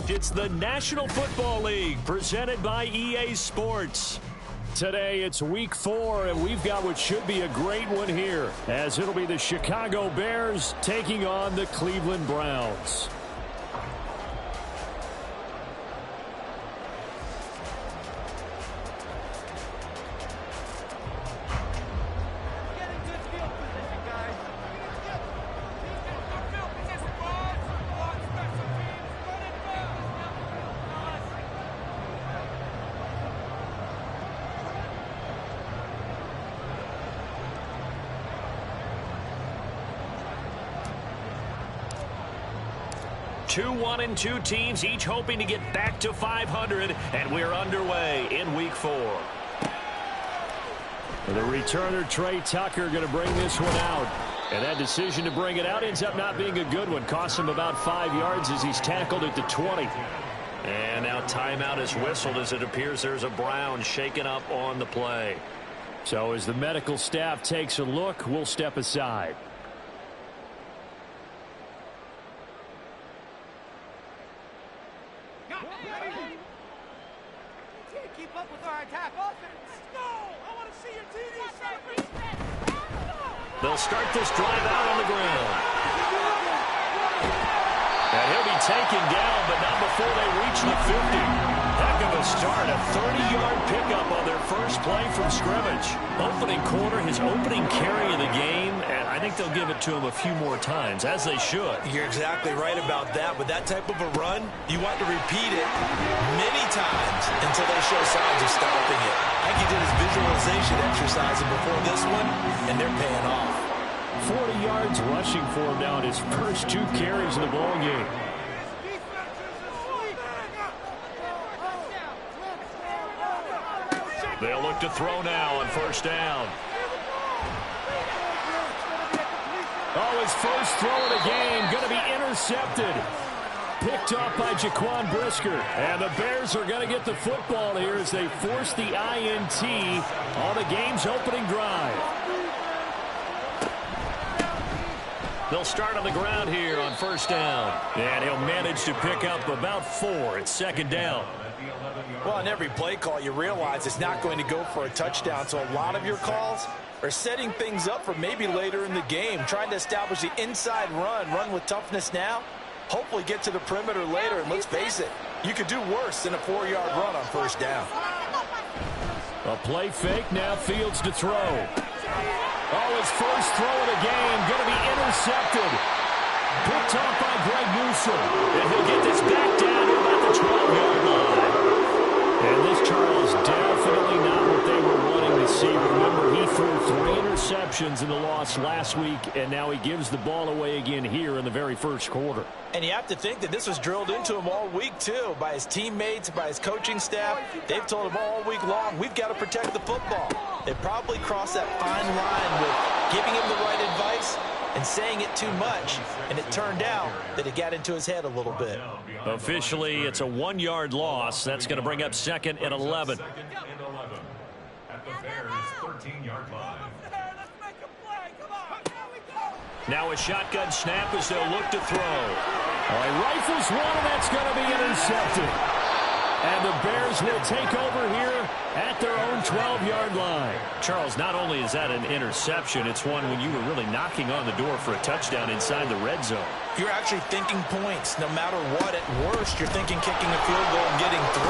It's the National Football League presented by EA Sports. Today it's week 4, and we've got what should be a great one here, as it'll be the Chicago Bears taking on the Cleveland Browns. Two 1-2 teams, each hoping to get back to 500, and we're underway in week 4. The returner, Trey Tucker, going to bring this one out. And that decision to bring it out ends up not being a good one. Costs him about 5 yards as he's tackled at the 20. And now timeout is whistled as it appears there's a Brown shaken up on the play. So as the medical staff takes a look, we'll step aside. Keep up with our attack offense. No! I want to see your TD savers. They'll start this drive out on the ground. And he'll be taken down, but not before they reach the 50. Heck of a start. A 30-yard pickup on their first play from scrimmage. Opening quarter, his opening carry of the game, and I think they'll give it to him a few more times, as they should. You're exactly right about that. With that type of a run, you want to repeat it many times until they show signs of stopping it. I think he did his visualization exercising before this one, and they're paying off. 40 yards rushing for him now in his first 2 carries of the ball game. They'll look to throw now on first down. Oh, his first throw of the game going to be intercepted. Picked off by Jaquan Brisker. And the Bears are going to get the football here as they force the INT on the game's opening drive. They'll start on the ground here on first down. And he'll manage to pick up about 4 at second down. Well, on every play call, you realize it's not going to go for a touchdown. So a lot of your calls are setting things up for maybe later in the game, trying to establish the inside run with toughness now, hopefully get to the perimeter later. And let's face it, you could do worse than a 4-yard run on first down. A play fake, now Fields to throw. Oh, his first throw of the game going to be intercepted. Picked off by Greg Newsome. And he'll get this back down to about the 12-yard line. And this, Charles, definitely not what they were wanting to see. Remember, he threw 3 interceptions in the loss last week, and now he gives the ball away again here in the very first quarter. And you have to think that this was drilled into him all week, too, by his teammates, by his coaching staff. They've told him all week long, we've got to protect the football. They probably crossed that fine line with giving him the right advice and saying it too much, and it turned out that it got into his head a little bit. Officially, it's a 1-yard loss. That's going to bring up 2nd and 11. At the Bears' 13-yard line. Now a shotgun snap as they'll look to throw. He rifles one, and that's going to be intercepted. And the Bears will take over here at their own 12-yard line. Charles, not only is that an interception, it's one when you were really knocking on the door for a touchdown inside the red zone. You're actually thinking points. No matter what, at worst, you're thinking kicking a field goal and getting 3.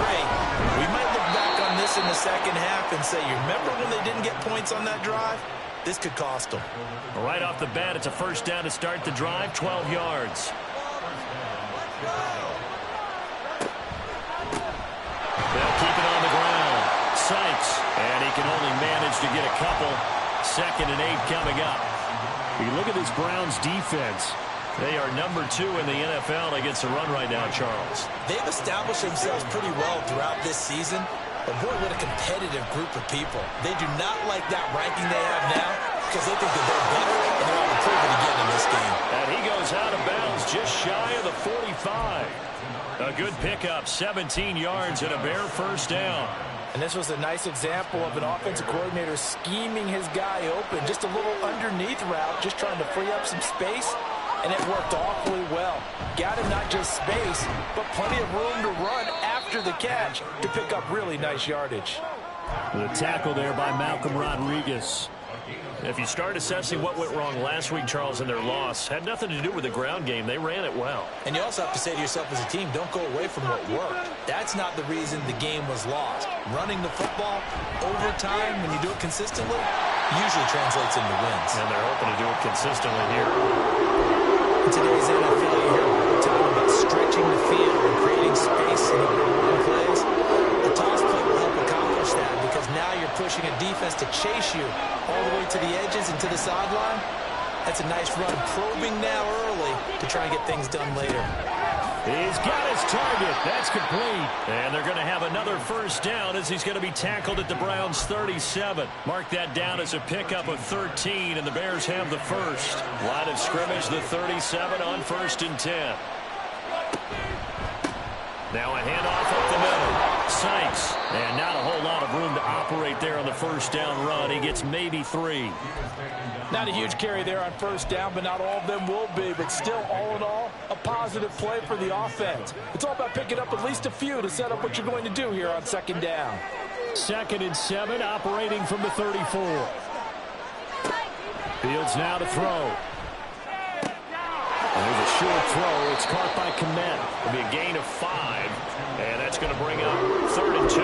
We might look back on this in the second half and say, you remember when they didn't get points on that drive? This could cost them. Right off the bat, it's a first down to start the drive, 12 yards. They'll keep it on the ground. Sykes, and he can only manage to get a couple. 2nd and 8 coming up. You look at this Browns defense. They are number 2 in the NFL against the run right now, Charles. They've established themselves pretty well throughout this season. But boy, what a competitive group of people. They do not like that ranking they have now because they think that they're better and they're out to prove it again in this game. And he goes out of bounds just shy of the 45. A good pickup, 17 yards and a Bear first down. And this was a nice example of an offensive coordinator scheming his guy open. Just a little underneath route, just trying to free up some space. and it worked awfully well. Got him not just space, but plenty of room to run after the catch to pick up really nice yardage. The tackle there by Malcolm Rodriguez. If you start assessing what went wrong last week, Charles, in their loss, had nothing to do with the ground game. They ran it well. And you also have to say to yourself as a team, don't go away from what worked. That's not the reason the game was lost. Running the football over time, when you do it consistently, usually translates into wins. And they're hoping to do it consistently here. In today's NFL, you hear all the time about stretching the field and creating space in the plays. The toss play will help accomplish that because now you're pushing a defense to chase you all the way to the edges and to the sideline. That's a nice run, probing now early to try and get things done later. He's got his target. That's complete. And they're going to have another first down as he's going to be tackled at the Browns' 37. Mark that down as a pickup of 13, and the Bears have the first. Line of scrimmage, the 37 on 1st and 10. Now a handoff up the middle. Sykes. And not a whole lot of room to operate there on the first down run. He gets maybe 3. Not a huge carry there on first down, but not all of them will be. But still, all in all, a positive play for the offense. It's all about picking up at least a few to set up what you're going to do here on 2nd down. 2nd and 7, operating from the 34. Fields now to throw. And there's a short throw. It's caught by Kmet. It'll be a gain of 5. And that's going to bring up 3rd and 2.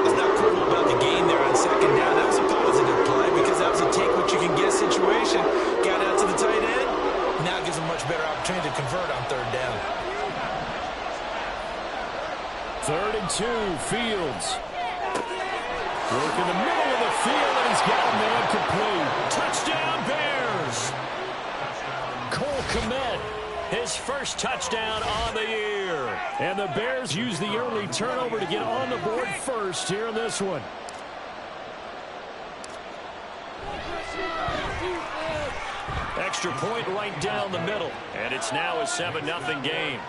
It's not cool about the gain there on 2nd down. That was a positive play because that was a take-what-you-can-get situation. Got out to the tight end. Now it gives them much better opportunity to convert on 3rd down. 3rd and 2, Fields. Work in the middle of the field, and he's got a man complete. Touchdown, Bears! Cole Kmet, his first touchdown on the year. And the Bears use the early turnover to get on the board first here in this one. Extra point right down the middle. And it's now a 7-0 game.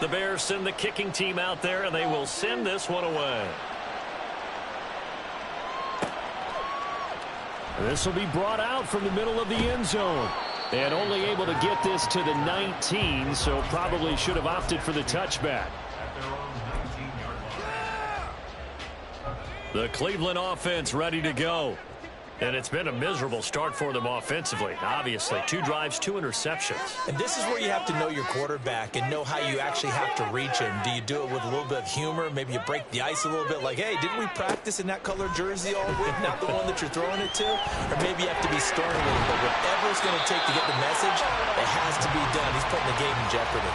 The Bears send the kicking team out there, and they will send this one away. This will be brought out from the middle of the end zone. And only able to get this to the 19, so probably should have opted for the touchback. The Cleveland offense ready to go. And it's been a miserable start for them offensively. Obviously, 2 drives, 2 interceptions. And this is where you have to know your quarterback and know how you actually have to reach him. Do you do it with a little bit of humor? Maybe you break the ice a little bit like, hey, didn't we practice in that color jersey all week? Not the one that you're throwing it to? Or maybe you have to be stern with him. But whatever it's going to take to get the message, it has to be done. He's putting the game in jeopardy.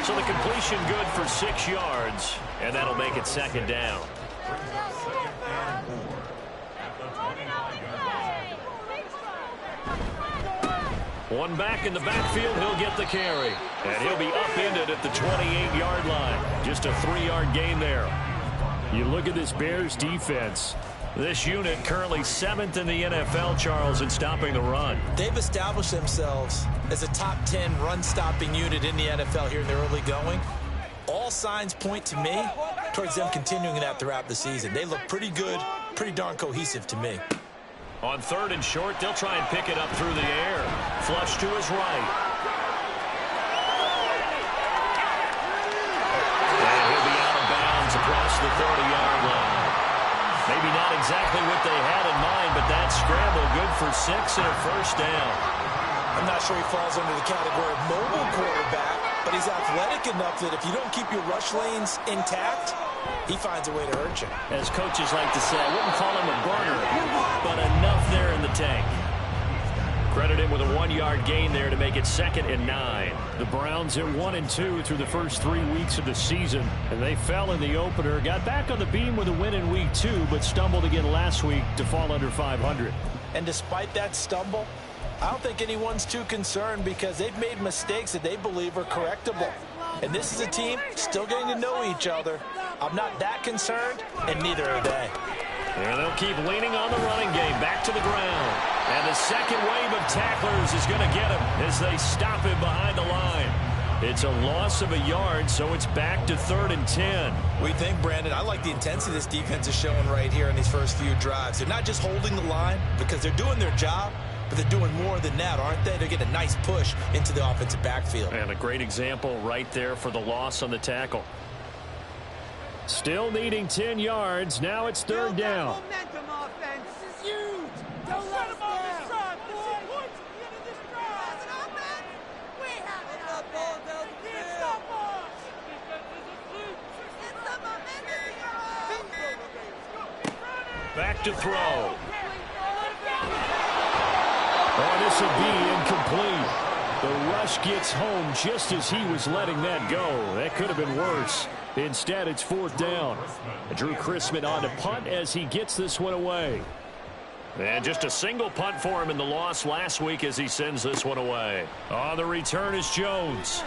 So the completion good for 6 yards, and that'll make it 2nd down. One back in the backfield, he'll get the carry. And he'll be upended at the 28-yard line. Just a 3-yard gain there. You look at this Bears defense. This unit currently 7th in the NFL, Charles, in stopping the run. They've established themselves as a top 10 run-stopping unit in the NFL here in the early going. All signs point to me towards them continuing that throughout the season. They look pretty good, pretty darn cohesive to me. On 3rd and short, they'll try and pick it up through the air. Flush to his right. And he'll be out of bounds across the 30-yard line. Maybe not exactly what they had in mind, but that scramble good for 6 and a first down. I'm not sure he falls under the category of mobile quarterback, but he's athletic enough that if you don't keep your rush lanes intact, he finds a way to hurt you. As coaches like to say, I wouldn't call him a burner, but enough there in the tank. Credit him with a 1-yard gain there to make it 2nd and 9. The Browns at 1-2 through the first 3 weeks of the season, and they fell in the opener. Got back on the beam with a win in week 2, but stumbled again last week to fall under 500. And despite that stumble, I don't think anyone's too concerned because they've made mistakes that they believe are correctable. And this is a team still getting to know each other. I'm not that concerned, and neither are they. And they'll keep leaning on the running game back to the ground. And the second wave of tacklers is going to get him as they stop him behind the line. It's a loss of a yard, so it's back to 3rd and 10. We think, Brandon, I like the intensity this defense is showing right here in these first few drives. They're not just holding the line because they're doing their job, but they're doing more than that, aren't they? They're getting a nice push into the offensive backfield. And a great example right there for the loss on the tackle. Still needing 10 yards. Now it's 3rd down. Momentum offense. This is huge. Don't let him on the side, boy. Points at the end of this drive. As an offense, we have it up, Bulldogs. They can't stop us. Defense is asleep. It's the momentum. Back to throw. Oh, this will be incomplete. The rush gets home just as he was letting that go. That could have been worse. Instead, it's 4th down. Drew Chrisman on to punt as he gets this one away. And just a single punt for him in the loss last week as he sends this one away. On the return is Jones.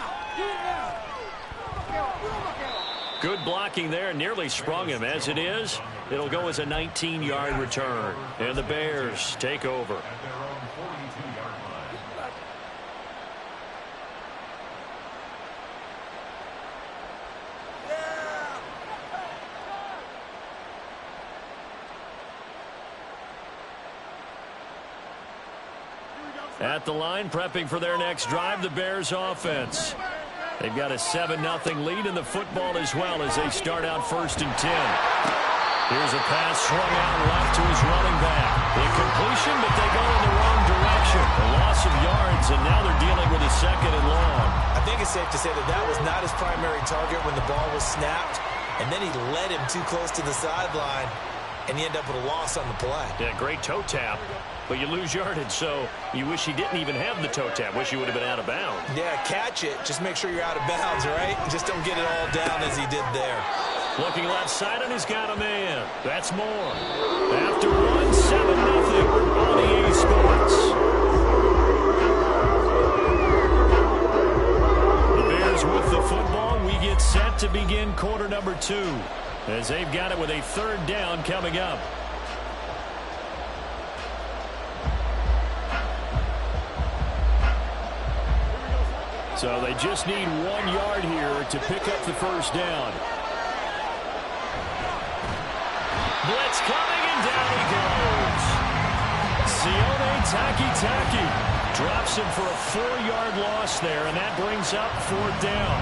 Good blocking there. Nearly sprung him. As it is, it'll go as a 19-yard return. And the Bears take over. At the line, prepping for their next drive, the Bears offense. They've got a 7-0 lead in the football as well as they start out 1st and 10. Here's a pass swung out left to his running back. Incompletion, but they go in the wrong direction. A loss of yards, and now they're dealing with a 2nd and long. I think it's safe to say that that was not his primary target when the ball was snapped, and then he led him too close to the sideline, and he ended up with a loss on the play. Yeah, great toe tap. But you lose yardage, so you wish he didn't even have the toe tap. Wish he would have been out of bounds. Yeah, catch it. Just make sure you're out of bounds, right? Just don't get it all down as he did there. Looking left side, and he's got a man. That's more. After one, 7-0 on EA Sports. The Bears with the football. We get set to begin quarter number 2 as they've got it with a 3rd down coming up. So they just need 1 yard here to pick up the 1st down. Blitz coming, and down he goes. Sione Takitaki drops him for a 4-yard loss there, and that brings up 4th down.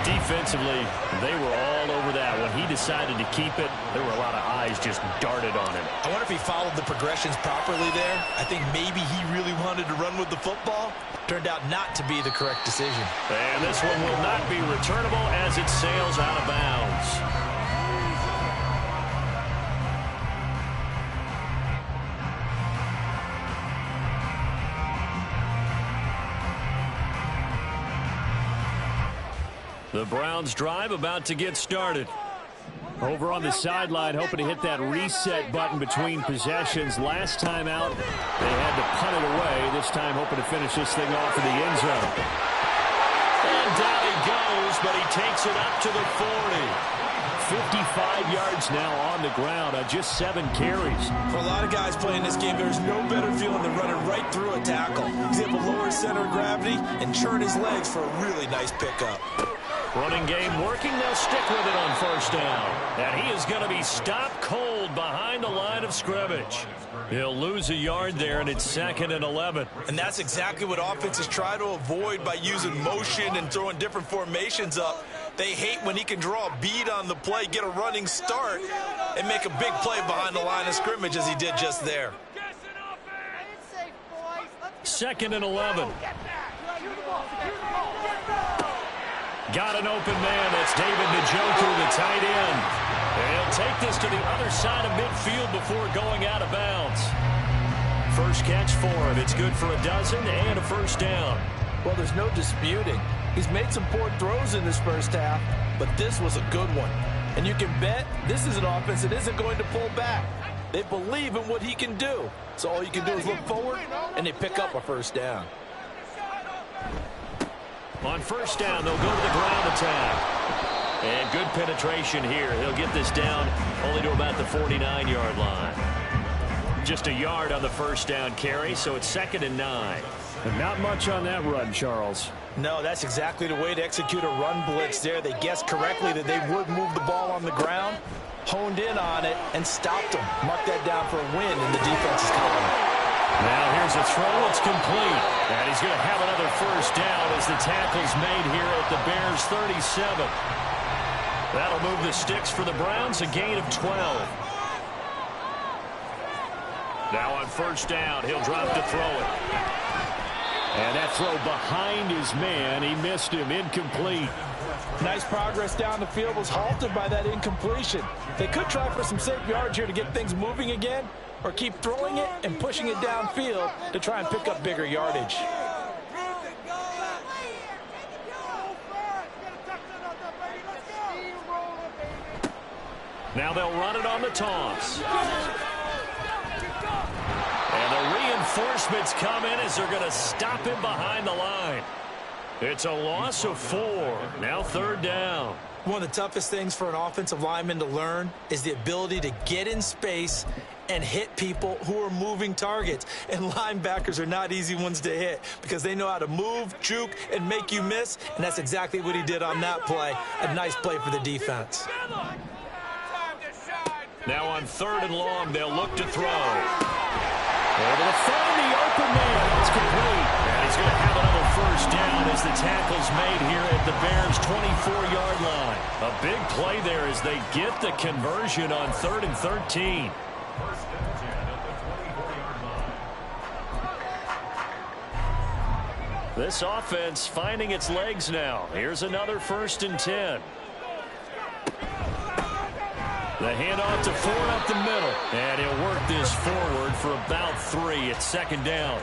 Defensively, they were all over that. When he decided to keep it, there were a lot of eyes just darted on him. I wonder if he followed the progressions properly there. I think maybe he really wanted to run with the football. Turned out not to be the correct decision. And this one will not be returnable as it sails out of bounds. The Browns drive about to get started. Over on the sideline, hoping to hit that reset button between possessions. Last time out, they had to punt it away. This time, hoping to finish this thing off in the end zone. And down he goes, but he takes it up to the 40. 55 yards now on the ground on just 7 carries. For a lot of guys playing this game, there's no better feeling than running right through a tackle. He's able to lower his center of gravity and churn his legs for a really nice pickup. Running game working. They'll stick with it on 1st down. And he is going to be stopped cold behind the line of scrimmage. He'll lose a yard there, and it's 2nd and 11. And that's exactly what offenses try to avoid by using motion and throwing different formations up. They hate when he can draw a bead on the play, get a running start, and make a big play behind the line of scrimmage as he did just there. 2nd and 11. Got an open man. That's David Njoku, the tight end. And he'll take this to the other side of midfield before going out of bounds. First catch for him. It's good for a dozen and a 1st down. Well, there's no disputing. He's made some poor throws in this first half, but this was a good one. And you can bet this is an offense that isn't going to pull back. They believe in what he can do. So all you can do is look forward, and they pick up a 1st down. On 1st down, they'll go to the ground attack. And good penetration here. He'll get this down only to about the 49-yard line. Just a yard on the 1st down carry, so it's 2nd and 9. And not much on that run, Charles. No, that's exactly the way to execute a run blitz there. They guessed correctly that they would move the ball on the ground, honed in on it, and stopped them. Mark that down for a win in the defense's column. Now here's a throw. It's complete. And he's going to have another first down as the tackle's made here at the Bears' 37. That'll move the sticks for the Browns, a gain of 12. Now on first down, he'll drop to throw it. And that throw behind his man. He missed him. Incomplete. Nice progress down the field was halted by that incompletion. They could try for some safe yards here to get things moving again, or keep throwing it and pushing it downfield to try and pick up bigger yardage. Now they'll run it on the toss. And the reinforcements come in as they're going to stop him behind the line. It's a loss of 4. Now third down. One of the toughest things for an offensive lineman to learn is the ability to get in space and hit people who are moving targets. And linebackers are not easy ones to hit because they know how to move, juke, and make you miss. And that's exactly what he did on that play. A nice play for the defense. Now on third and long, they'll look to throw. Able to find the open man. It's complete. And he's going to have another first down as the tackle's made here at the Bears' 24-yard line. A big play there as they get the conversion on 3rd and 13. First and 10 at the 24-yard line. This offense finding its legs now. Here's another 1st and 10. The handoff to Ford up the middle. And he'll work this forward for about 3 at 2nd down.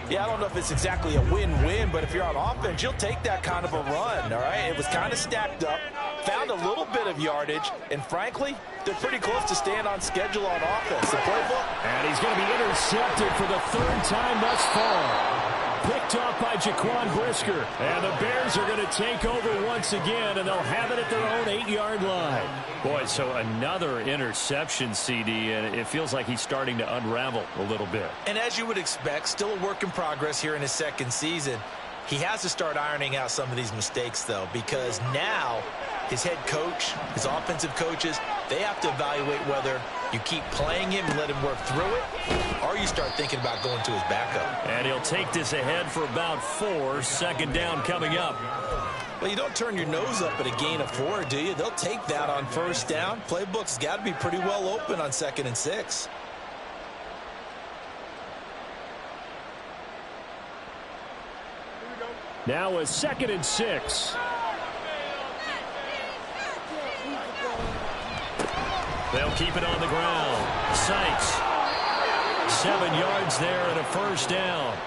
Yeah, I don't know if it's exactly a win-win, but if you're on offense, you'll take that kind of a run, all right? It was kind of stacked up, found a little bit of yardage, and frankly, they're pretty close to staying on schedule on offense. The playbook. And he's going to be intercepted for the 3rd time thus far. Picked off by Jaquan Brisker. And the Bears are going to take over once again, and they'll have it at their own 8-yard line. Boy, so another interception, CD, and it feels like he's starting to unravel a little bit. And as you would expect, still a work in progress here in his 2nd season. He has to start ironing out some of these mistakes, though, because now his head coach, his offensive coaches, they have to evaluate whether you keep playing him and let him work through it, or you start thinking about going to his backup. And he'll take this ahead for about 4. 2nd down coming up. Well, you don't turn your nose up at a gain of 4, do you? They'll take that on 1st down. Playbook's got to be pretty well open on 2nd and 6. Now a 2nd and 6. They'll keep it on the ground. Sykes. 7 yards there and a 1st down.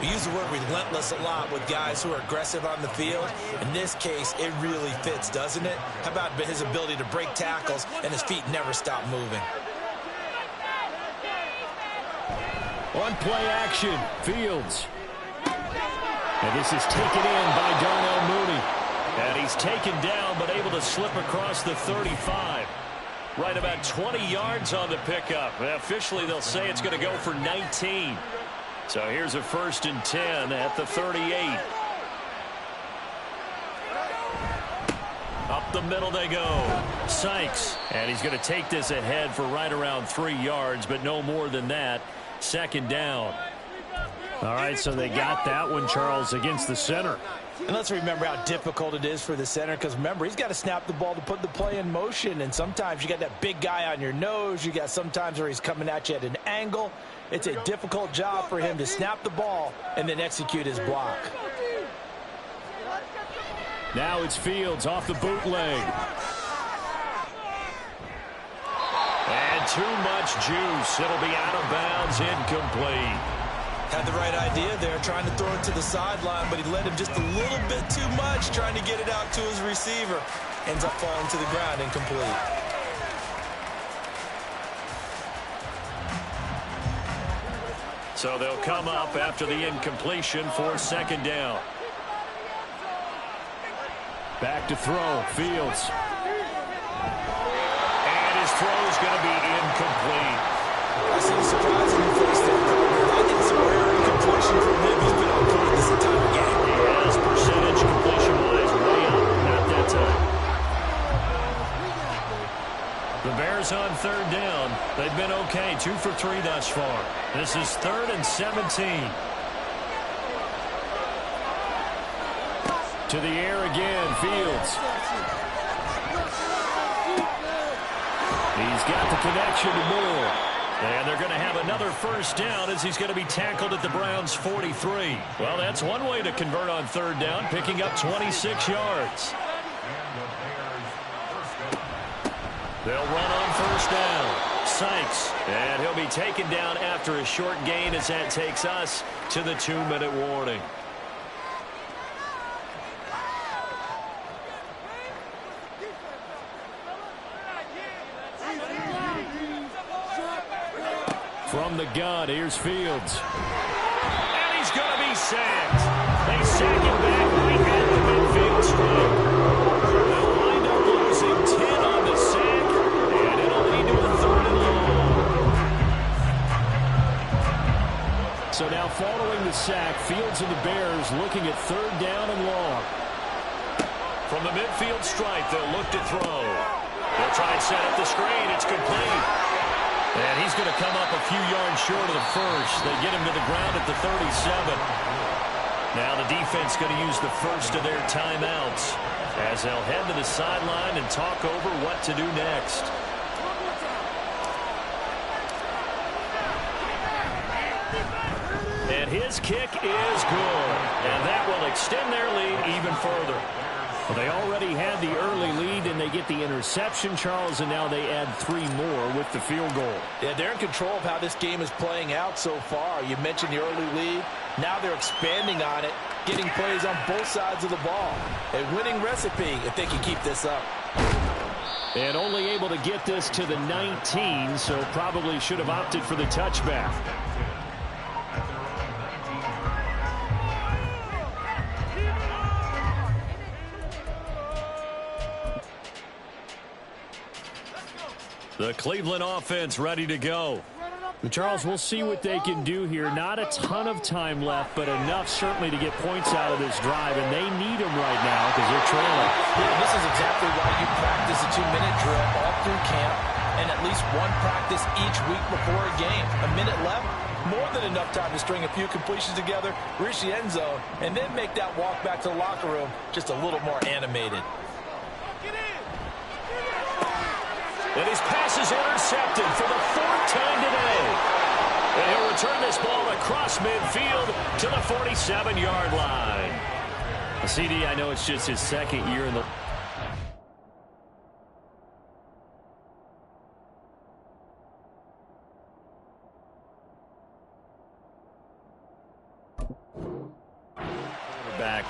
We use the word relentless a lot with guys who are aggressive on the field. In this case, it really fits, doesn't it? How about his ability to break tackles and his feet never stop moving? On play action, Fields. And this is taken in by Darnell Mooney. And he's taken down but able to slip across the 35. Right about 20 yards on the pickup. Officially, they'll say it's going to go for 19. So here's a 1st and 10 at the 38. Up the middle they go. Sykes. And he's going to take this ahead for right around 3 yards, but no more than that. 2nd down. All right, so they got that one, Charles, against the center. And let's remember how difficult it is for the center, because remember, he's got to snap the ball to put the play in motion, and sometimes you got that big guy on your nose. You got sometimes where he's coming at you at an angle. It's a difficult job for him to snap the ball and then execute his block. Now it's Fields off the bootleg. And too much juice. It'll be out of bounds, incomplete. Had the right idea there, trying to throw it to the sideline, but he led him just a little bit too much, trying to get it out to his receiver. Ends up falling to the ground, incomplete. So they'll come up after the incompletion for 2nd down. Back to throw, Fields. And his throw is going to be incomplete. I see the surprise in your face there, Carter. I think it's a rare incompletion from him. He's been on point this entire game. Yeah, Okay, 2 for 3 thus far. This is 3rd and 17. To the air again, Fields. He's got the connection to Moore. And they're going to have another first down as he's going to be tackled at the Browns' 43. Well, that's one way to convert on 3rd down, picking up 26 yards. They'll run on 1st down. Sykes. And he'll be taken down after a short gain as that takes us to the 2-minute warning. From the gun, here's Fields. And he's going to be sacked. They sack him back right at the midfield stripe. They'll wind up losing 10 on the sack, and it'll lead to a 3rd and long. So now following the sack, Fields and the Bears looking at 3rd down and long. From the midfield stripe, they'll look to throw. They'll try and set up the screen. It's complete. And he's going to come up a few yards short of the first. They get him to the ground at the 37. Now the defense going to use the first of their timeouts as they'll head to the sideline and talk over what to do next. And his kick is good. And that will extend their lead even further. Well, they already had the early lead, and they get the interception, Charles, and now they add 3 more with the field goal. Yeah, they're in control of how this game is playing out so far. You mentioned the early lead. Now they're expanding on it, getting plays on both sides of the ball. A winning recipe if they can keep this up. And only able to get this to the 19, so probably should have opted for the touchback. The Cleveland offense ready to go. Charles, we'll see what they can do here. Not a ton of time left, but enough certainly to get points out of this drive, and they need them right now because they're trailing. Yeah, this is exactly why you practice a 2-minute drill all through camp and at least one practice each week before a game. A minute left, more than enough time to string a few completions together, reach the end zone, and then make that walk back to the locker room just a little more animated. And his pass is intercepted for the 4th time today. And he'll return this ball across midfield to the 47-yard line. CD, I know it's just his 2nd year in the...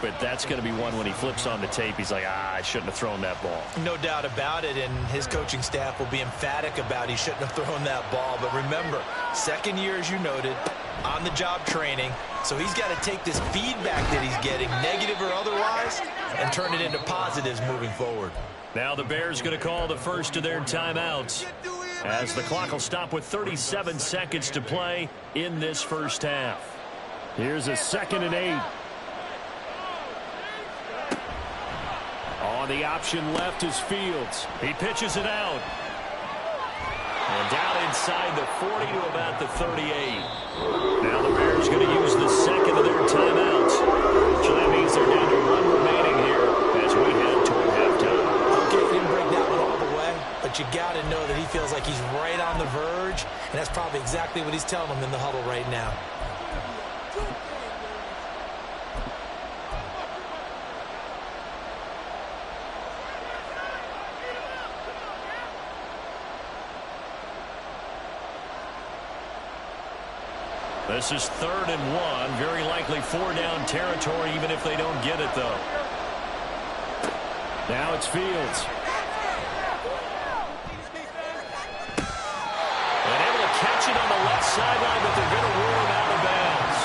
But that's going to be one when he flips on the tape. He's like, I shouldn't have thrown that ball. No doubt about it, and his coaching staff will be emphatic about he shouldn't have thrown that ball. But remember, 2nd year, as you noted, on-the-job training. So he's got to take this feedback that he's getting, negative or otherwise, and turn it into positives moving forward. Now the Bears going to call the first of their timeouts as the clock will stop with 37 seconds to play in this first half. Here's a 2nd and 8. On the option left is Fields. He pitches it out. And down inside the 40 to about the 38. Now the Bears going to use the 2nd of their timeouts. So that means they're down to 1 remaining here as we head toward halftime. Okay, he didn't break that one all the way, but you got to know that he feels like he's right on the verge, and that's probably exactly what he's telling them in the huddle right now. This is 3rd and 1. Very likely 4-down territory, even if they don't get it, though. Now it's Fields. And able to catch it on the left sideline, but they're going to rule him out of bounds.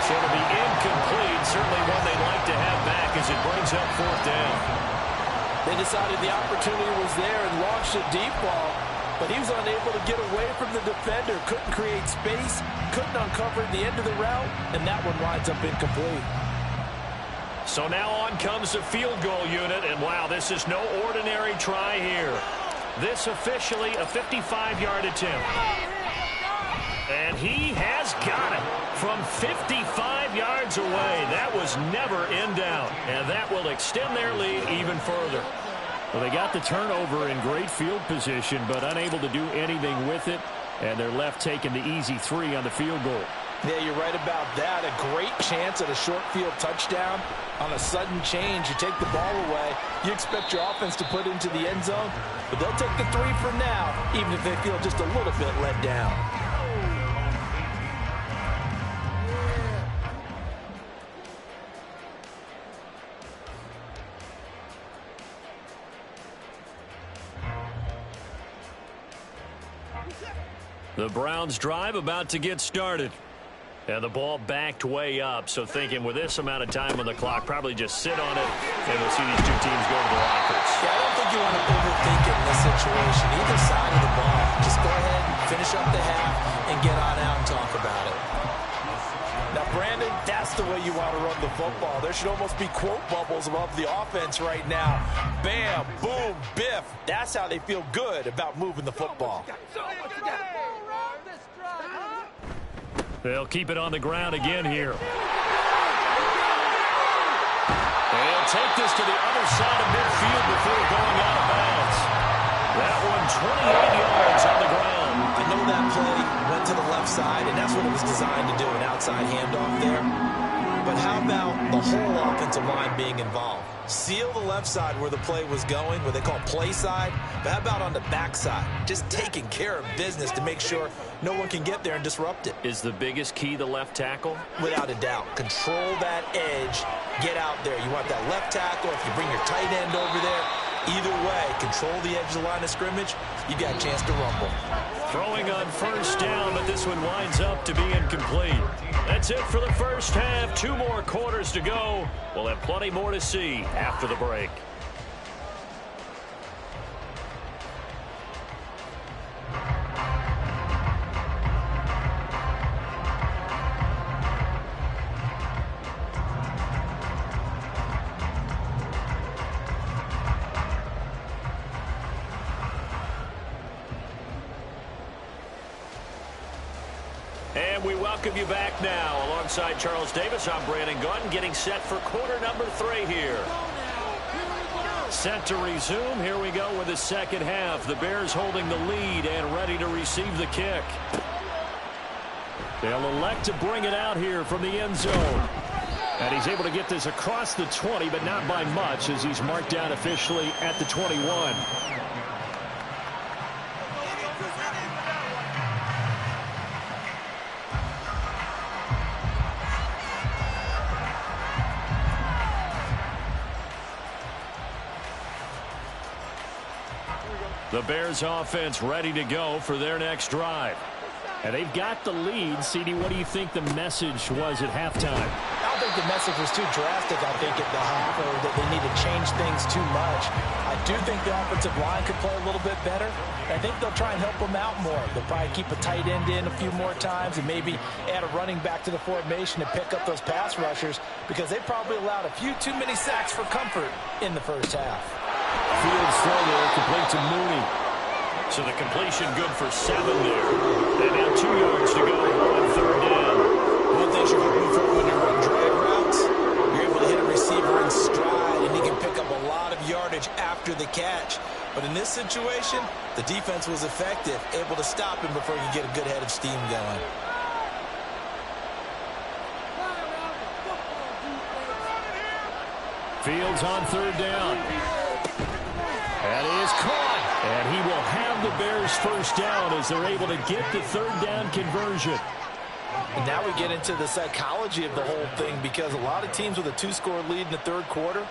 So it'll be incomplete. Certainly one they'd like to have back as it brings up 4th down. They decided the opportunity was there and launched a deep ball. But he was unable to get away from the defender, couldn't create space, couldn't uncover the end of the route, and that one winds up incomplete. So now on comes the field goal unit, and wow, this is no ordinary try here. This officially a 55-yard attempt. 55 yards away. That was never in doubt, and that will extend their lead even further. Well, they got the turnover in great field position, but unable to do anything with it, and they're left taking the easy 3 on the field goal. Yeah, you're right about that. A great chance at a short field touchdown. On a sudden change, you take the ball away. You expect your offense to put into the end zone, but they'll take the 3 for now, even if they feel just a little bit let down. The Browns drive about to get started. And the ball backed way up, so thinking with this amount of time on the clock, probably just sit on it, and we'll see these two teams go to the lockers. Yeah, I don't think you want to overthink it in this situation. Either side of the ball, just go ahead and finish up the half and get on out and talk about it. Now, Brandon, that's the way you want to run the football. There should almost be quote bubbles above the offense right now. Bam, boom, biff. That's how they feel good about moving the football. They'll keep it on the ground again here. They'll take this to the other side of midfield before going out of bounds. That one 28 yards on the ground. I know that play went to the left side, and that's what it was designed to do, an outside handoff there. But how about the whole offensive line being involved? Seal the left side where the play was going, what they call play side. But how about on the back side? Just taking care of business to make sure no one can get there and disrupt it. Is the biggest key the left tackle? Without a doubt. Control that edge. Get out there. You want that left tackle. If you bring your tight end over there, either way, control the edge of the line of scrimmage. You got a chance to rumble. Throwing on first down, but this one winds up to be incomplete. That's it for the first half. 2 more quarters to go. We'll have plenty more to see after the break. And we welcome you back now. Alongside Charles Davis, I'm Brandon Gunn, getting set for quarter number 3 here. Set to resume. Here we go with the second half. The Bears holding the lead and ready to receive the kick. They'll elect to bring it out here from the end zone. And he's able to get this across the 20, but not by much, as he's marked down officially at the 21. The Bears offense ready to go for their next drive. And they've got the lead. CD, what do you think the message was at halftime? I don't think the message was too drastic, I think, at the half, or that they need to change things too much. I do think the offensive line could play a little bit better. I think they'll try and help them out more. They'll probably keep a tight end in a few more times and maybe add a running back to the formation to pick up those pass rushers, because they probably allowed a few too many sacks for comfort in the first half. Fields throw there, complete to Mooney. So the completion good for 7 there. And now 2 yards to go on third down. One thing you're looking for when you're on drag routes, you're able to hit a receiver in stride, and he can pick up a lot of yardage after the catch. But in this situation, the defense was effective, able to stop him before you get a good head of steam going. Fields on third down. That is caught. And he will have the Bears first down as they're able to get the third down conversion. And now we get into the psychology of the whole thing, because a lot of teams with a 2-score lead in the third quarter,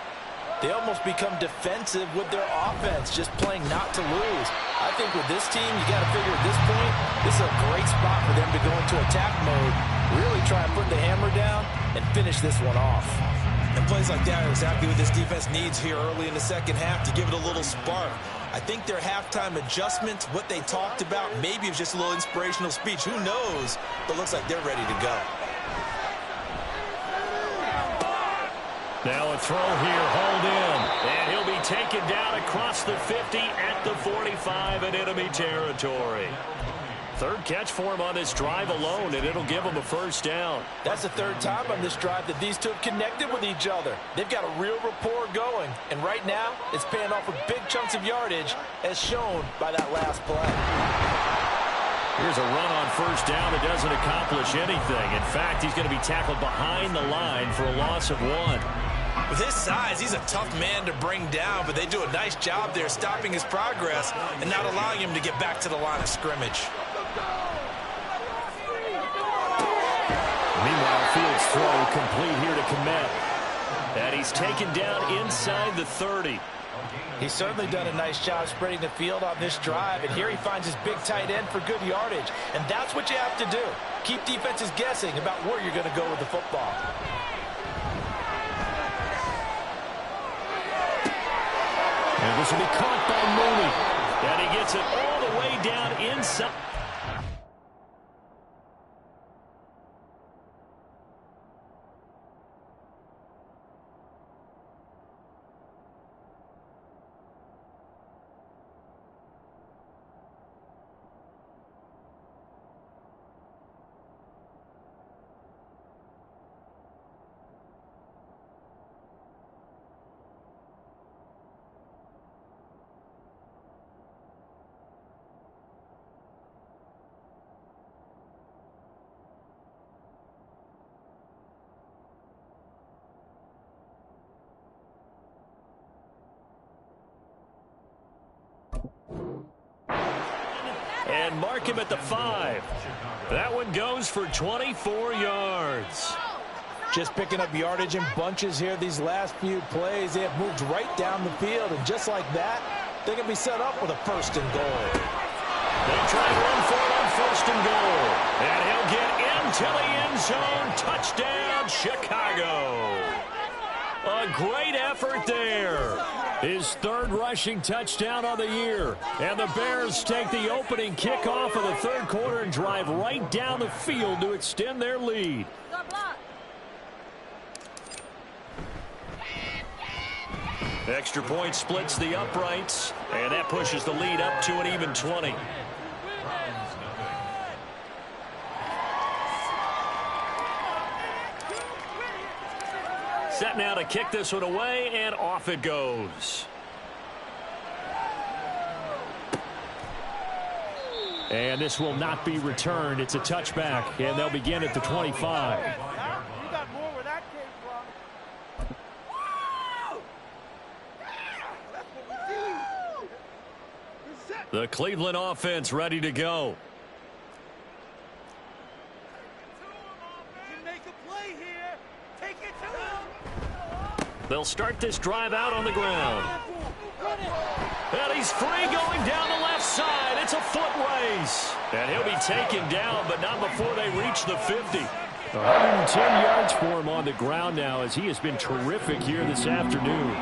they almost become defensive with their offense, just playing not to lose. I think with this team, you got to figure at this point, this is a great spot for them to go into attack mode, really try and put the hammer down and finish this one off. And plays like that are exactly what this defense needs here early in the second half to give it a little spark. I think their halftime adjustments, what they talked about, maybe it was just a little inspirational speech. Who knows? But looks like they're ready to go. Now a throw here, hauled in. And he'll be taken down across the 50 at the 45 in enemy territory. Third catch for him on this drive alone, and it'll give him a first down. That's the third time on this drive that these two have connected with each other. They've got a real rapport going, and right now it's paying off with big chunks of yardage, as shown by that last play. Here's a run on first down that doesn't accomplish anything. In fact, he's going to be tackled behind the line for a loss of 1. With his size, he's a tough man to bring down, but they do a nice job there stopping his progress and not allowing him to get back to the line of scrimmage. Meanwhile, Fields' throw complete here to Kmet. And he's taken down inside the 30. He's certainly done a nice job spreading the field on this drive, and here he finds his big tight end for good yardage. And that's what you have to do. Keep defenses guessing about where you're going to go with the football. And this will be caught by Mooney. And he gets it all the way down inside. And mark him at the 5. That one goes for 24 yards. Just picking up yardage in bunches here these last few plays. They have moved right down the field, and just like that, they can be set up with a first and goal. They try to run for it on first and goal. And he'll get into the end zone. Touchdown, Chicago. A great effort there. His third rushing touchdown of the year. And the Bears take the opening kickoff of the third quarter and drive right down the field to extend their lead. Extra point splits the uprights, and that pushes the lead up to an even 20. Set now to kick this one away, and off it goes. And this will not be returned. It's a touchback, and they'll begin at the 25. You got more where that came from. That's what we do. The Cleveland offense ready to go. You make a play here. Take it to him. They'll start this drive out on the ground. And he's free going down the left side. It's a foot race. And he'll be taken down, but not before they reach the 50. 110 yards for him on the ground now, as he has been terrific here this afternoon.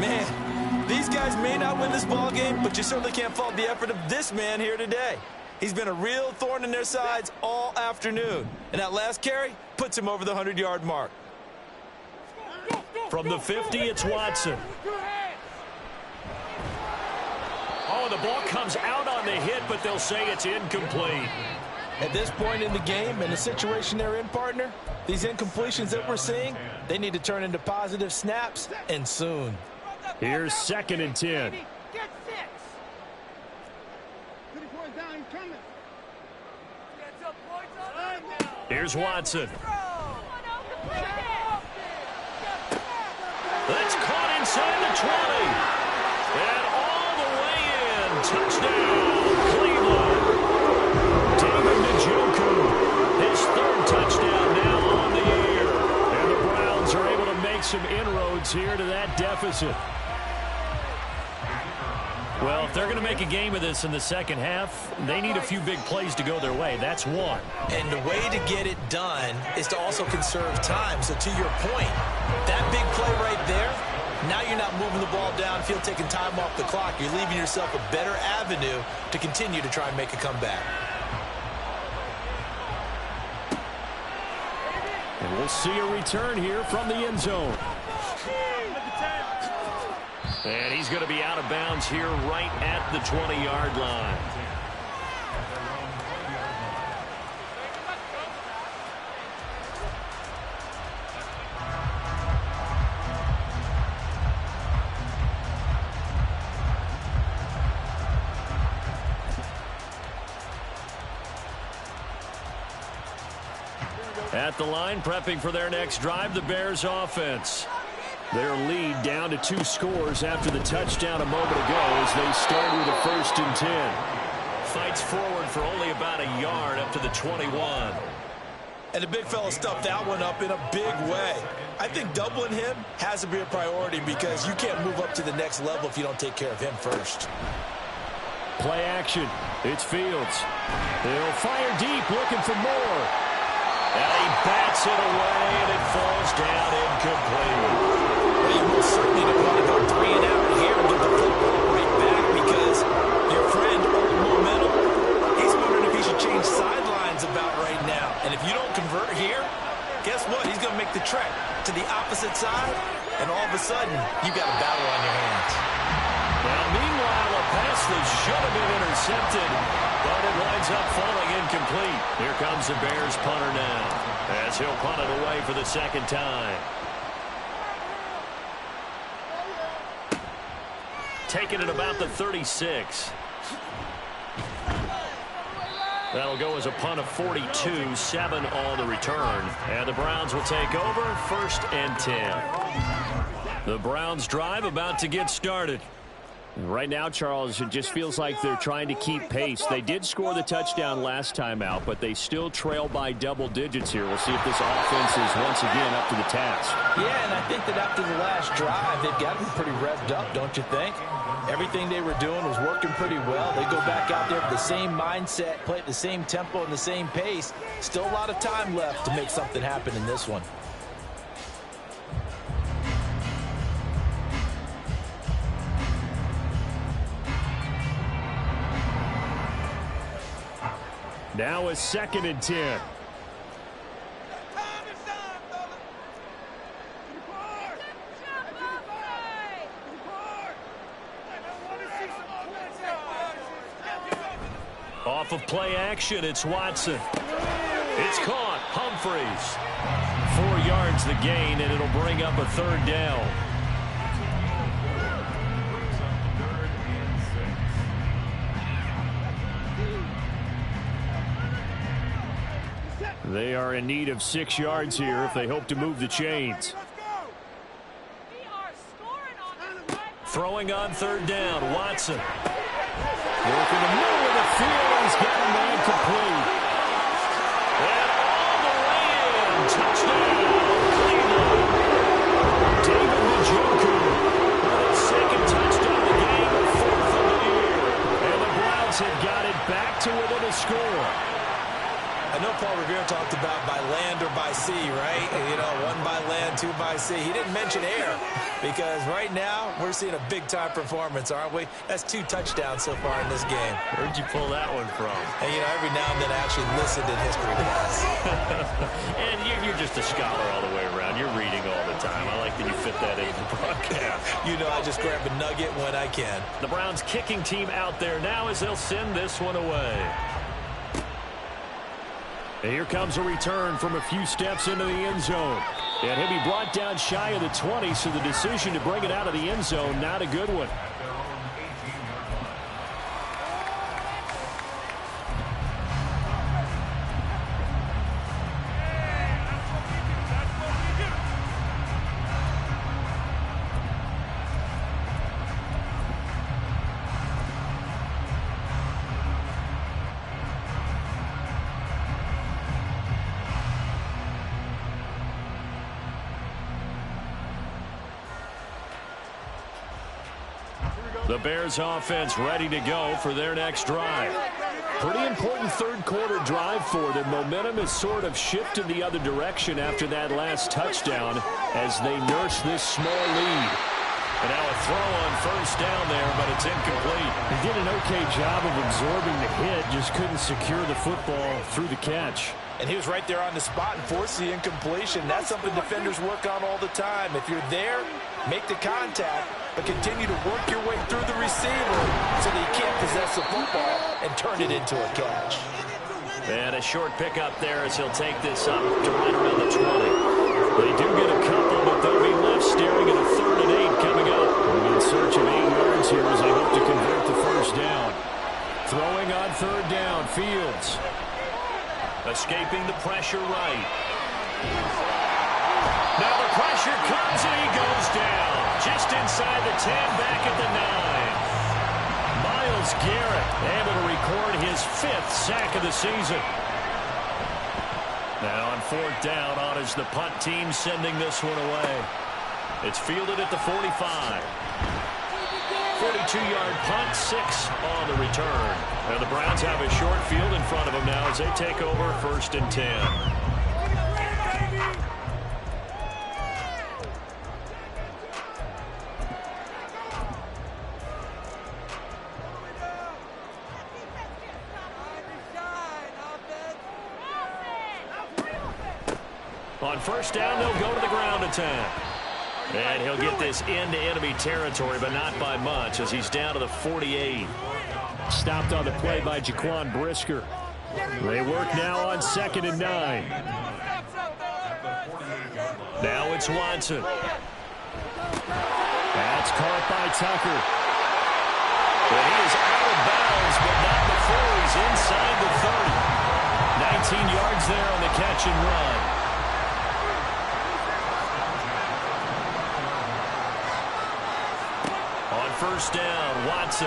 Man, these guys may not win this ball game, but you certainly can't fault the effort of this man here today. He's been a real thorn in their sides all afternoon. And that last carry puts him over the 100-yard mark. From the 50, it's Watson. Oh, the ball comes out on the hit, but they'll say it's incomplete. At this point in the game and the situation they're in, partner, these incompletions that we're seeing, they need to turn into positive snaps, and soon. Here's 2nd and 10. Get 6. Here's Watson. That's caught inside the 20. And all the way in. Touchdown, Cleveland. David Njoku, his 3rd touchdown now on the year. And the Browns are able to make some inroads here to that deficit. Well, if they're going to make a game of this in the second half, they need a few big plays to go their way. That's one. And the way to get it done is to also conserve time. So to your point, that big play right there, now you're not moving the ball downfield, taking time off the clock. You're leaving yourself a better avenue to continue to try and make a comeback. And we'll see a return here from the end zone. And he's going to be out of bounds here right at the 20-yard line. At the line, prepping for their next drive, the Bears offense. Their lead down to 2 scores after the touchdown a moment ago as they start with a 1st and 10. Fights forward for only about a yard up to the 21. And the big fella stuffed that one up in a big way. I think doubling him has to be a priority because you can't move up to the next level if you don't take care of him first. Play action. It's Fields. He'll fire deep, looking for more. And he bats it away, and it falls down incomplete. Well, you most certainly don't want to go 3 and out here and get the football right back because your friend, old momentum, he's wondering if he should change sidelines about right now. And if you don't convert here, guess what? He's going to make the trek to the opposite side, and all of a sudden, you've got a battle on your hands. Now, meanwhile, a pass that should have been intercepted, but it winds up falling incomplete. Here comes the Bears punter now, as he'll punt it away for the 2nd time. Taking it about the 36. That'll go as a punt of 42, 7 on the return. And the Browns will take over, 1st and 10. The Browns drive about to get started. Right now, Charles, it just feels like they're trying to keep pace. They did score the touchdown last time out, but they still trail by double digits here. We'll see if this offense is once again up to the task. Yeah, and I think that after the last drive, they've got to be pretty revved up, don't you think? Everything they were doing was working pretty well. They go back out there with the same mindset, play at the same tempo and the same pace. Still a lot of time left to make something happen in this one. Now a 2nd and 10. Off of play action, it's Watson. It's caught. Humphries. 4 yards the gain, and it'll bring up a 3rd down. They are in need of 6 yards here if they hope to move the chains. Throwing on 3rd down, Watson. Working the middle of the field, he's got a man complete. And all the way in, touchdown, Cleveland. David Njoku with his 2nd touchdown of the game, 4th of the year. And the Browns have got it back to within a score. I know Paul Revere talked about by land or by sea, right? You know, 1 by land, 2 by sea. He didn't mention air because right now we're seeing a big-time performance, aren't we? That's 2 touchdowns so far in this game. Where'd you pull that one from? And, you know, every now and then I actually listened in history class. And you're just a scholar all the way around. You're reading all the time. I like that you fit that in the broadcast. You know, I just grab a nugget when I can. The Browns kicking team out there now as they'll send this one away. And here comes a return from a few steps into the end zone. And he'll be brought down shy of the 20, so the decision to bring it out of the end zone, not a good one. The Bears offense ready to go for their next drive. Pretty important 3rd quarter drive for them. Momentum has sort of shifted the other direction after that last touchdown as they nurse this small lead. And now a throw on 1st down there, but it's incomplete. They did an okay job of absorbing the hit, just couldn't secure the football through the catch. And he was right there on the spot and forced the incompletion. That's something defenders work on all the time. If you're there, make the contact, but continue to work your way through the receiver so that he can't possess the football and turn it into a catch. And a short pickup there as he'll take this up to right around the 20. They do get a couple, but they'll be left staring at a 3rd and 8 coming up. In search of 8 yards here as they hope to convert the 1st down. Throwing on 3rd down, Fields. Escaping the pressure right. Now the pressure comes and he goes down. Just inside the 10, back at the 9. Myles Garrett able to record his 5th sack of the season. Now on 4th down, on is the punt team sending this one away. It's fielded at the 45. 42-yard punt, 6 on the return. Now the Browns have a short field in front of them now as they take over 1st and 10. On 1st down, they'll go to the ground attack. And he'll get this into enemy territory, but not by much, as he's down to the 48. Stopped on the play by Jaquan Brisker. They work now on 2nd and 9. Now it's Watson. That's caught by Tucker. But he is out of bounds, but not before he's inside the 30. 19 yards there on the catch and run. On 1st down, Watson.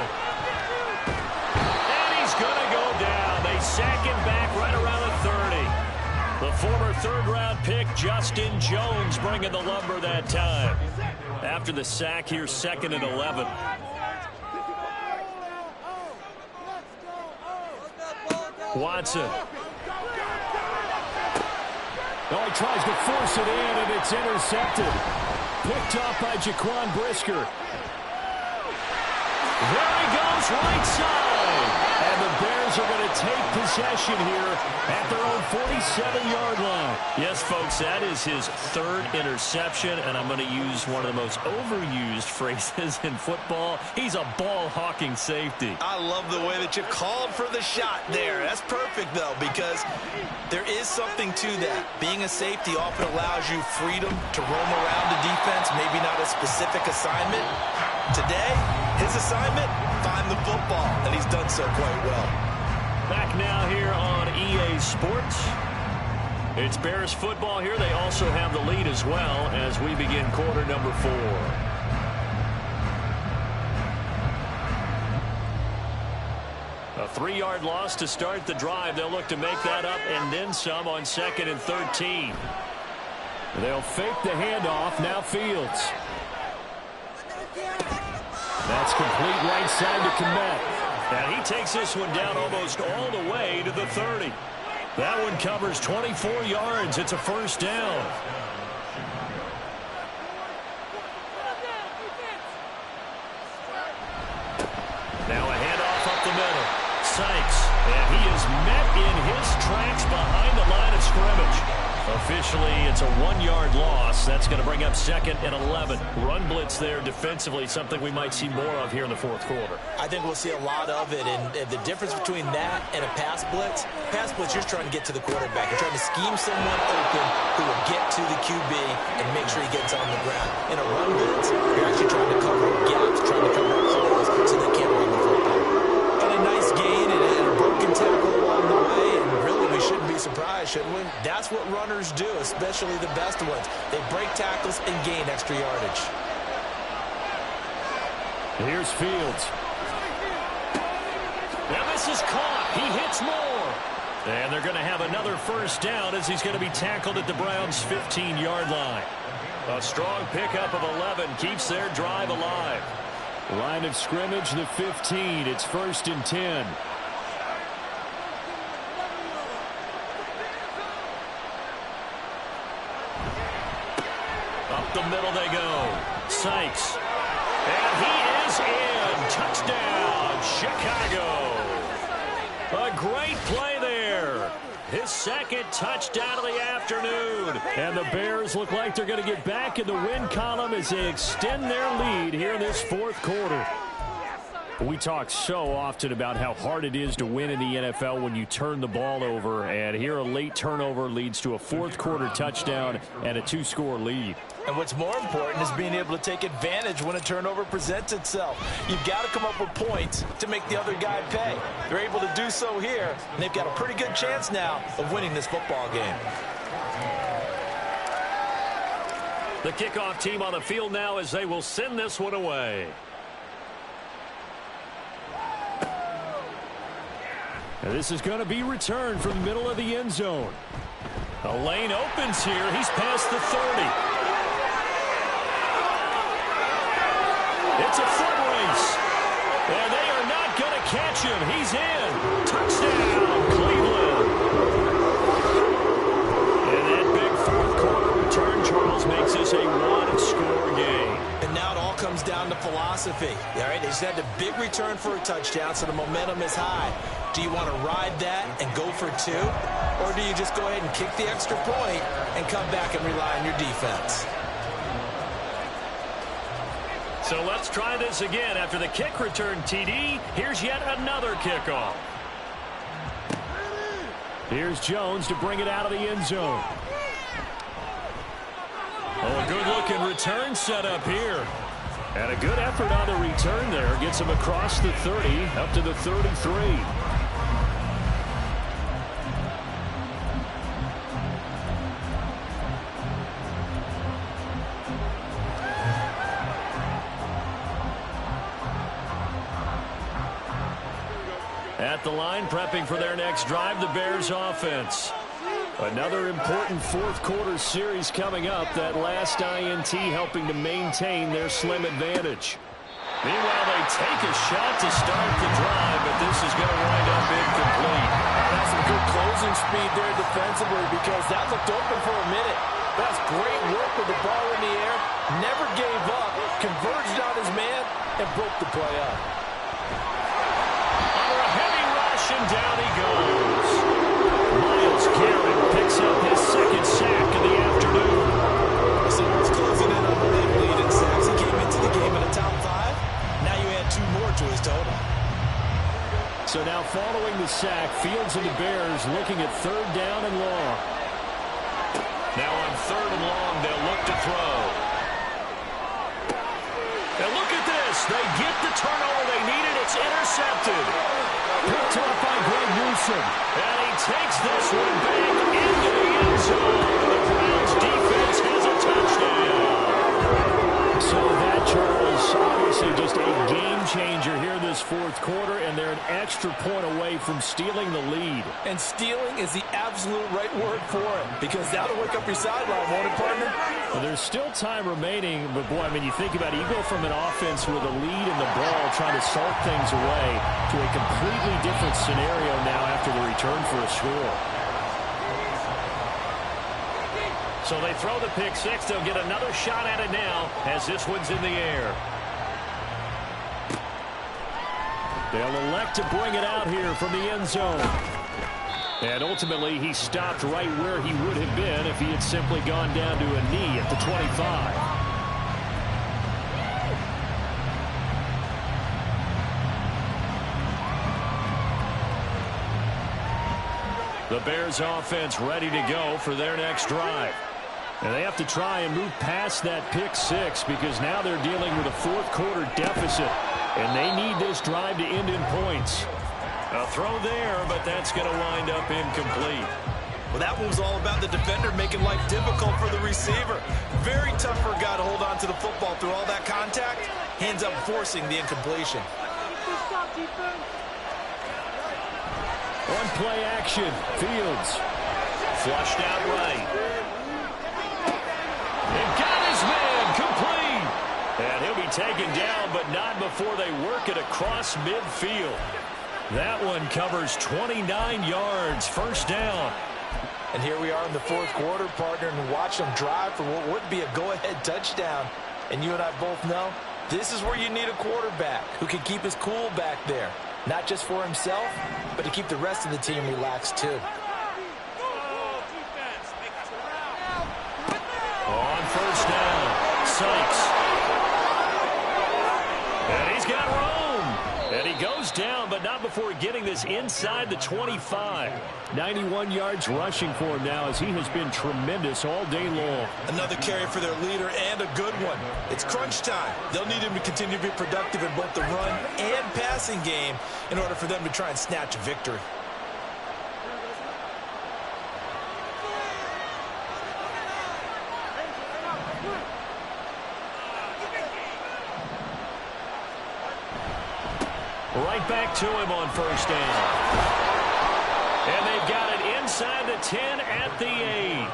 And he's going to go down. They sack him back right around the 30. The former 3rd-round pick, Justin Jones, bringing the lumber that time. After the sack, here's 2nd and 11. Watson. Oh, he tries to force it in, and it's intercepted. Picked off by Jaquan Brisker. There he goes, right side. And the Bears are going to take possession here at their own 47-yard line. Yes, folks, that is his 3rd interception, and I'm going to use one of the most overused phrases in football. He's a ball-hawking safety. I love the way that you called for the shot there. That's perfect, though, because there is something to that. Being a safety often allows you freedom to roam around the defense, maybe not a specific assignment. Today, his assignment, find the football, and he's done so quite well. Back now here on EA Sports. It's Bears football here. They also have the lead as well as we begin quarter number 4. A 3-yard loss to start the drive. They'll look to make that up and then some on 2nd and 13. They'll fake the handoff. Now Fields. That's complete right side to Kmet. And he takes this one down almost all the way to the 30. That one covers 24 yards. It's a 1st down. Now a handoff up the middle. Sykes. And he is met in his tracks behind the line of scrimmage. Officially, it's a 1-yard loss. That's going to bring up 2nd and 11. Run blitz there defensively, something we might see more of here in the 4th quarter. I think we'll see a lot of it, and the difference between that and a pass blitz, you're trying to get to the quarterback. You're trying to scheme someone open who will get to the QB and make sure he gets on the ground. In a run blitz, you're actually trying to cover gaps, trying to cover holes so they can't run the football. Got a nice gain and a broken tackle along the way, and really we shouldn't be surprised, shouldn't we? That's what runners do, especially the best ones. They break tackles and gain extra yardage. Here's Fields. Now this is caught. He hits more. And they're going to have another 1st down as he's going to be tackled at the Browns' 15-yard line. A strong pickup of 11 keeps their drive alive. Line of scrimmage, the 15. It's 1st and 10. Up the middle they go. Sykes. And he is in. Touchdown, Chicago. A great play there. His 2nd touchdown of the afternoon. And the Bears look like they're going to get back in the win column as they extend their lead here in this 4th quarter. We talk so often about how hard it is to win in the NFL when you turn the ball over. And here a late turnover leads to a 4th quarter touchdown and a 2-score lead. And what's more important is being able to take advantage when a turnover presents itself. You've got to come up with points to make the other guy pay. They're able to do so here, and they've got a pretty good chance now of winning this football game. The kickoff team on the field now as they will send this one away. And this is going to be returned from the middle of the end zone. A lane opens here. He's past the 30. It's a foot race. And they are not going to catch him. He's in. Touchdown, Cleveland. And that big fourth quarter return, Charles, makes this a one-score game. And now it all comes down to philosophy. All right, they just had a big return for a touchdown, so the momentum is high. Do you want to ride that and go for two? Or do you just go ahead and kick the extra point and come back and rely on your defense? So let's try this again. After the kick return, TD, here's yet another kickoff. Here's Jones to bring it out of the end zone. Oh, a good-looking return set up here. And a good effort on the return there. Gets him across the 30, up to the 33. At the line, prepping for their next drive, the Bears offense. Another important fourth quarter series coming up. That last INT helping to maintain their slim advantage. Meanwhile, they take a shot to start the drive, but this is going to wind up incomplete. That's some good closing speed there defensively because that looked open for a minute. That's great work with the ball in the air. Never gave up, converged on his man, and broke the play up. Under a heavy rush, and down he goes. Myles Garrett picks up his second sack of the afternoon. So it's closing in on the big lead in sacks. He came into the game in the top 5. Now you add 2 more to his total. So now following the sack, Fields and the Bears looking at third down and long. Now on third and long, they'll look to throw. And look at this. They get the turnover they needed. It's intercepted. Picked off by Greg Newsome. And he takes this one back into the end zone. The Browns defense has a touchdown. So that, Charles, obviously just a game changer here this fourth quarter, and they're an extra point away from stealing the lead. And stealing is the absolute right word for it, because that'll wake up your sideline, won't it, partner? Well, there's still time remaining, but boy, I mean, you think about it, you go from an offense with a lead in the ball trying to salt things away to a completely different scenario now after the return for a score. So they throw the pick six. They'll get another shot at it now as this one's in the air. They'll elect to bring it out here from the end zone. And ultimately, he stopped right where he would have been if he had simply gone down to a knee at the 25. The Bears offense ready to go for their next drive. And they have to try and move past that pick six because now they're dealing with a fourth quarter deficit. And they need this drive to end in points. A throw there, but that's going to wind up incomplete. Well, that one was all about the defender making life difficult for the receiver. Very tough for a guy to hold on to the football through all that contact. Hands up forcing the incompletion. On play action, Fields. Flushed out right. And got his man complete. And he'll be taken down, but not before they work it across midfield. That one covers 29 yards, first down. And here we are in the fourth quarter, partner, and watch them drive for what would be a go-ahead touchdown. And you and I both know this is where you need a quarterback who can keep his cool back there. Not just for himself, but to keep the rest of the team relaxed too. On first down, Sykes. And he's got room. And he goes down, but not before getting this inside the 25. 91 yards rushing for him now as he has been tremendous all day long. Another carry for their leader and a good one. It's crunch time. They'll need him to continue to be productive in both the run and passing game in order for them to try and snatch a victory. right back to him on first down. And they've got it inside the 10 at the 8.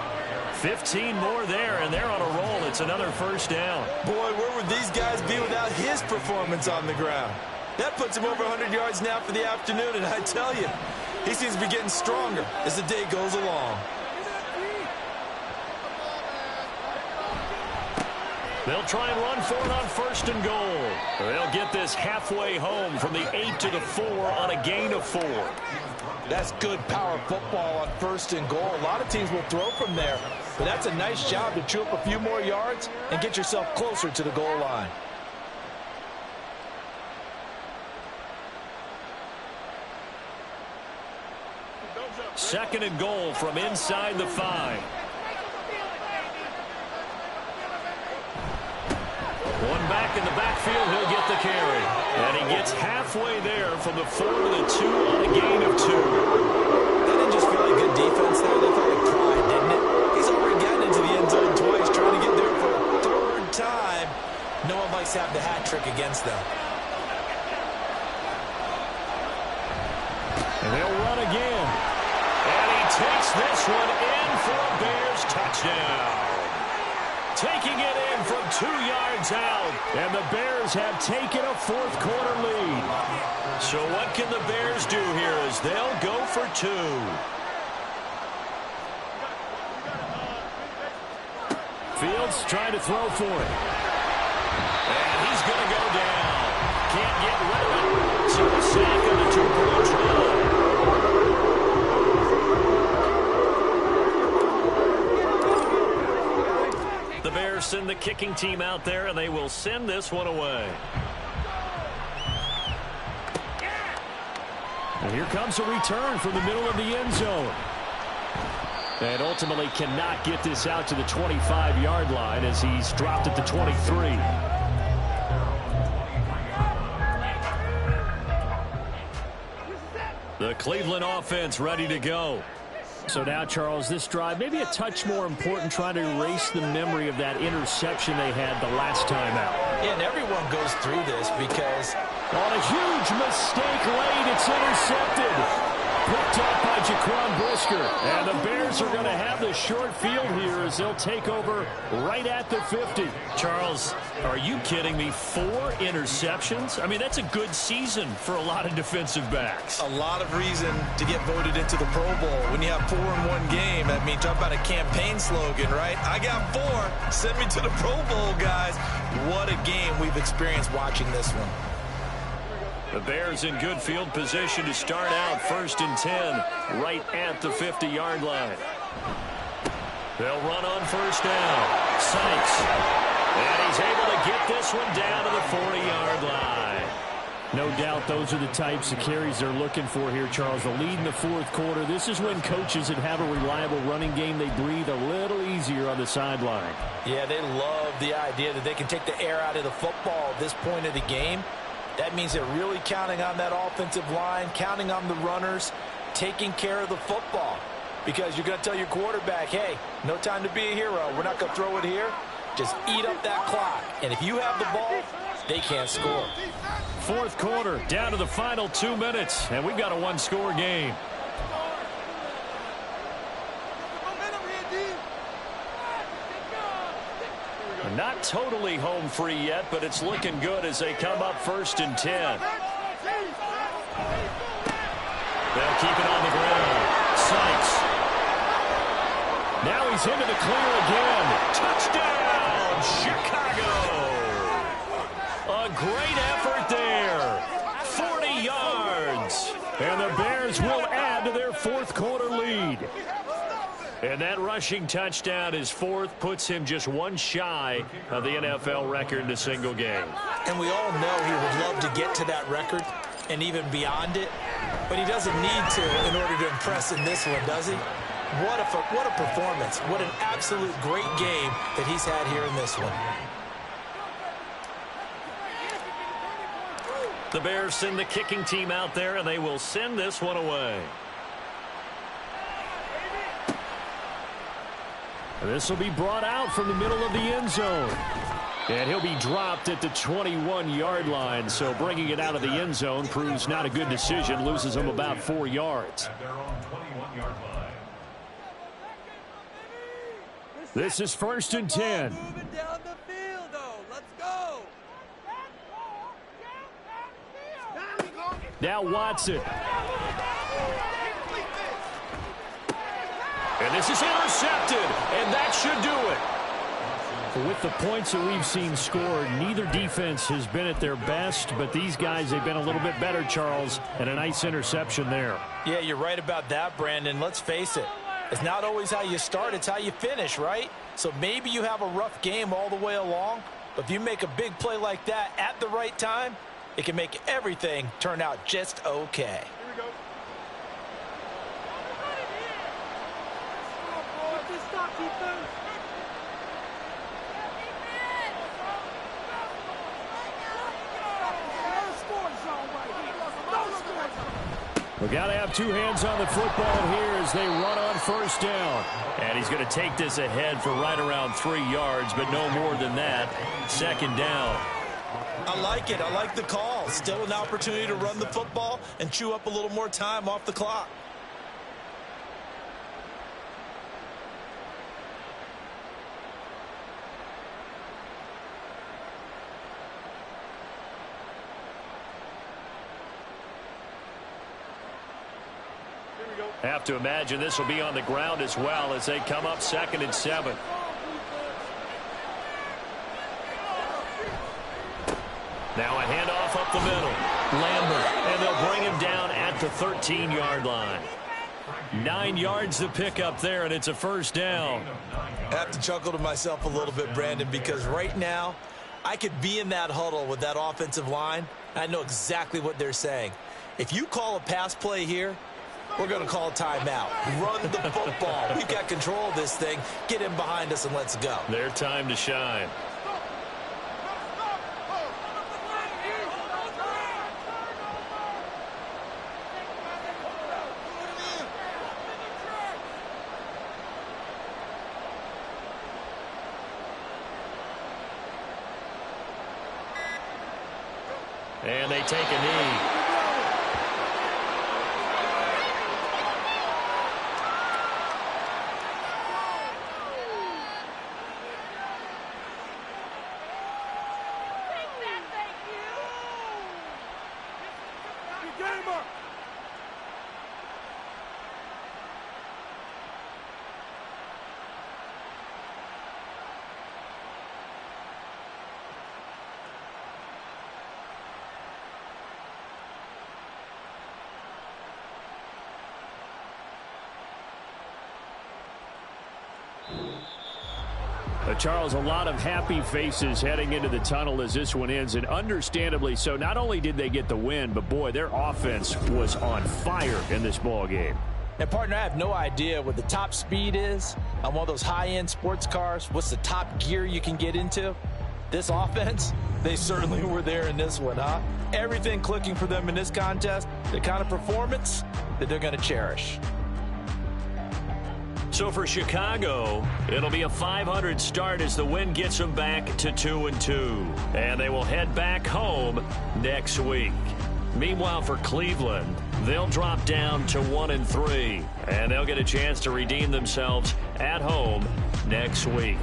15 more there, and they're on a roll. It's another first down. Boy, where would these guys be without his performance on the ground? That puts him over 100 yards now for the afternoon, and I tell you, he seems to be getting stronger as the day goes along. They'll try and run for it on first and goal. They'll get this halfway home from the 8 to the 4 on a gain of 4. That's good power football on first and goal. A lot of teams will throw from there, but that's a nice job to chew up a few more yards and get yourself closer to the goal line. Second and goal from inside the 5. One back in the backfield, he'll get the carry. And he gets halfway there from the 4 to the 2 on a gain of 2. That didn't just feel like good defense there. That felt like pride, didn't it? He's already gotten into the end zone twice, trying to get there for a third time. No one likes to have the hat trick against them. And they'll run again. And he takes this one in for a Bears touchdown. Taking it in from 2 yards out. And the Bears have taken a fourth quarter lead. So what can the Bears do here as they'll go for 2? Fields trying to throw for it. And he's going to go down. Can't get rid of it. So a sack on the 2-point try. The Bears send the kicking team out there, and they will send this one away. And here comes a return from the middle of the end zone. And ultimately cannot get this out to the 25-yard line as he's dropped at the 23. The Cleveland offense ready to go. So now, Charles, this drive maybe a touch more important, trying to erase the memory of that interception they had the last time out. Yeah, and everyone goes through this because on a huge mistake late, it's intercepted. Picked up by Jaquan Brisker. And the Bears are going to have the short field here as they'll take over right at the 50. Charles, are you kidding me? 4 interceptions? I mean, that's a good season for a lot of defensive backs. a lot of reason to get voted into the Pro Bowl. When you have 4 in one game, I mean, talk about a campaign slogan, right? I got 4. Send me to the Pro Bowl, guys. What a game we've experienced watching this one. The Bears in good field position to start out first and 10 right at the 50-yard line. They'll run on first down. Sykes. And he's able to get this one down to the 40-yard line. No doubt those are the types of carries they're looking for here, Charles. The lead in the fourth quarter. This is when coaches that have a reliable running game, they breathe a little easier on the sideline. Yeah, they love the idea that they can take the air out of the football at this point of the game. That means they're really counting on that offensive line, counting on the runners, taking care of the football. Because you're going to tell your quarterback, hey, no time to be a hero. We're not going to throw it here. Just eat up that clock. And if you have the ball, they can't score. Fourth quarter, down to the final 2 minutes, and we've got a one-score game. Not totally home free yet, but it's looking good as they come up first and 10. They'll keep it on the ground. Sykes. Now he's into the clear again. Touchdown, Chicago. A great effort there. 40 yards. And the Bears will add to their fourth quarter lead. And that rushing touchdown, his fourth, puts him just one shy of the NFL record in a single game. And we all know he would love to get to that record and even beyond it, but he doesn't need to in order to impress in this one, does he? What a performance. What an absolute great game that he's had here in this one. The Bears send the kicking team out there, and they will send this one away. This will be brought out from the middle of the end zone. And he'll be dropped at the 21-yard line, so bringing it out of the end zone proves not a good decision, loses him about 4 yards. At their own 21-yard line. This is 1st and 10. Moving down the field, though. Let's go. Now Watson. And this is intercepted, and that should do it. With the points that we've seen scored, neither defense has been at their best, but these guys, they've been a little bit better, Charles, and a nice interception there. Yeah, you're right about that, Brandon. Let's face it. It's not always how you start, it's how you finish, right? So maybe you have a rough game all the way along, but if you make a big play like that at the right time, it can make everything turn out just okay. We got to have two hands on the football here as they run on 1st down. And he's going to take this ahead for right around 3 yards, but no more than that. 2nd down. I like it. I like the call. Still an opportunity to run the football and chew up a little more time off the clock. Have to imagine this will be on the ground as well as they come up 2nd and 7. Now a handoff up the middle. Lambert, and they'll bring him down at the 13-yard line. 9 yards to pick up there, and it's a 1st down. I have to chuckle to myself a little bit, Brandon, because right now I could be in that huddle with that offensive line. I know exactly what they're saying. If you call a pass play here, we're going to call a timeout. Run the football. We've got control of this thing. Get in behind us and let's go. Their time to shine. And they take a knee. Charles, a lot of happy faces heading into the tunnel as this one ends, and understandably so. Not only did they get the win, but boy, their offense was on fire in this ball game. And partner, I have no idea what the top speed is on one of those high-end sports cars. What's the top gear you can get into? This offense, they certainly were there in this one, huh? Everything clicking for them in this contest, the kind of performance that they're going to cherish. So for Chicago, it'll be a .500 start as the win gets them back to 2-2. And they will head back home next week. Meanwhile, for Cleveland, they'll drop down to 1-3. And they'll get a chance to redeem themselves at home next week.